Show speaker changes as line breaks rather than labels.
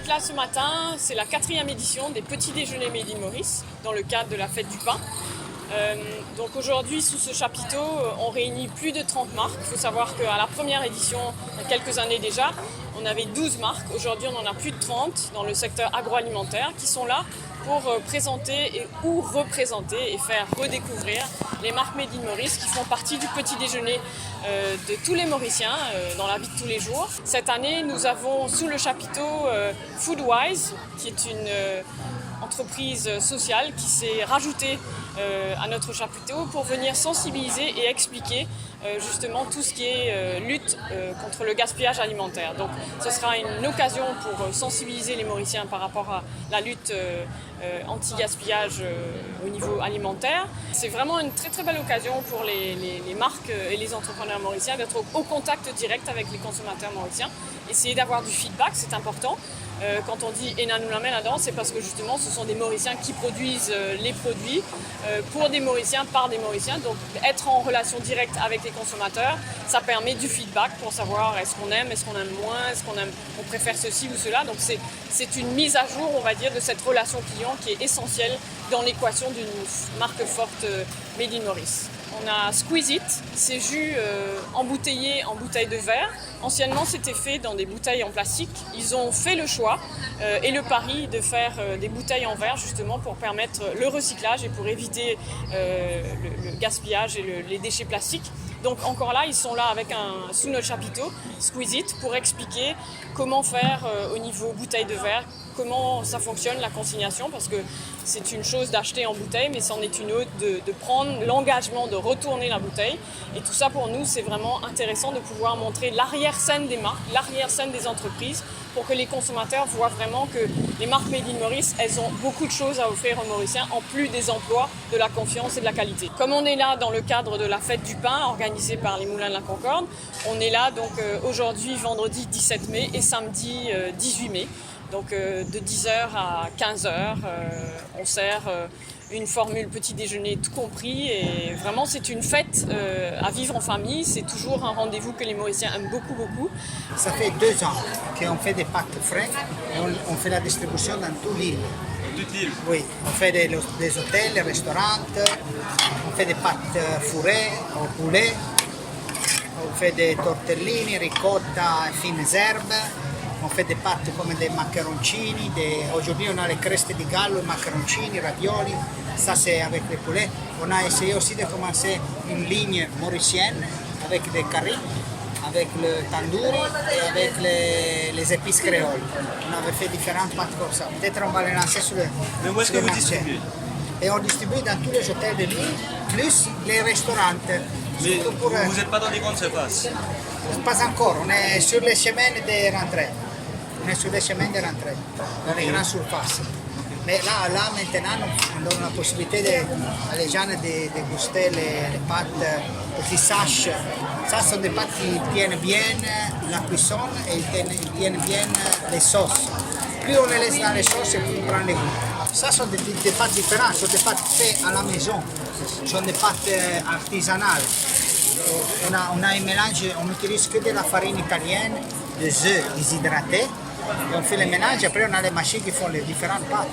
d'être là ce matin. C'est la 4e édition des petits déjeuners Made in Maurice dans le cadre de la fête du pain. Donc aujourd'hui, sous ce chapiteau, on réunit plus de 30 marques. Il faut savoir qu'à la première édition, il y a quelques années déjà, on avait 12 marques. Aujourd'hui, on en a plus de 30 dans le secteur agroalimentaire qui sont là pour présenter ou représenter et faire redécouvrir les marques Made in Maurice qui font partie du petit déjeuner de tous les Mauriciens dans la vie de tous les jours. Cette année, nous avons sous le chapiteau Foodwise, qui est une entreprise sociale qui s'est rajoutée à notre chapiteau pour venir sensibiliser et expliquer justement tout ce qui est lutte contre le gaspillage alimentaire. Donc ce sera une occasion pour sensibiliser les Mauriciens par rapport à la lutte anti-gaspillage au niveau alimentaire. C'est vraiment une très très belle occasion pour les marques et les entrepreneurs mauriciens d'être au contact direct avec les consommateurs mauriciens. Essayer d'avoir du feedback, c'est important. Quand on dit Ena nous la met là-dedans, c'est parce que justement ce sont des Mauriciens qui produisent les produits pour des Mauriciens, par des Mauriciens. Donc être en relation directe avec les consommateurs, ça permet du feedback pour savoir est-ce qu'on aime moins, est-ce qu'on préfère ceci ou cela. Donc c'est une mise à jour, on va dire, de cette relation client qui est essentielle dans l'équation d'une marque forte Made in Maurice. On a Squeeze It, c'est jus embouteillé en bouteille de verre. Anciennement, c'était fait dans des bouteilles en plastique. Ils ont fait le choix et le pari de faire des bouteilles en verre justement pour permettre le recyclage et pour éviter le gaspillage et les déchets plastiques. Donc encore là, ils sont là avec sous notre chapiteau, Squeeze It, pour expliquer comment faire au niveau bouteille de verre, comment ça fonctionne la consignation, parce que c'est une chose d'acheter en bouteille, mais c'en est une autre de prendre l'engagement de retourner la bouteille. Et tout ça pour nous, c'est vraiment intéressant de pouvoir montrer l'arrière-scène des marques, l'arrière-scène des entreprises, pour que les consommateurs voient vraiment que les marques Made in Maurice, elles ont beaucoup de choses à offrir aux Mauriciens, en plus des emplois, de la confiance et de la qualité. Comme on est là dans le cadre de la fête du pain, organisée par les Moulins de la Concorde, on est là donc aujourd'hui, vendredi 17 mai et samedi 18 mai. Donc de 10h à 15h, on sert une formule petit déjeuner tout compris et vraiment c'est une fête à vivre en famille. C'est toujours un rendez-vous que les Mauriciens aiment beaucoup, beaucoup.
Ça fait 2 ans qu'on fait des pâtes frais et on fait la distribution dans toute l'île.
Toute l'île?
Oui, on fait des hôtels, des restaurants, on fait des pâtes fourrées au poulet, on fait des tortellini, ricotta et fines herbes. On fait des pâtes comme des macaroncini, aujourd'hui on a les crestes de gallo, macaroncini, ravioli, ça c'est avec le poulet. On a essayé aussi de commencer une ligne mauricienne avec des currys, avec le tandoori et avec les épices créoles. On avait fait différentes pâtes comme ça. Peut-être on va les lancer sur le
Mais où est-ce que vous distribuez?
Et on distribue dans tous les hôtels de l'île, plus les restaurants.
Mais vous n'êtes pas dans des grandes surfaces?
Pas encore, on est sur les chemins de rentrée. On est sur les chemins de rentrée, dans les grandes surfaces. Mais là maintenant, on donne la possibilité aux gens de déguster les pâtes pour qu'ils sachent. Ça sont des pâtes qui tiennent bien la cuisson et ils tiennent bien les sauces. Plus on les laisse dans les sauces, plus on prend les goûts. Ça sont des pâtes différentes, ce sont des pâtes faites à la maison. Ce sont des pâtes artisanales. On a un mélange, on n'utilise que de la farine italienne, des œufs déshydratés. Et on fait le mélange, après on a les machines qui font les différentes pâtes.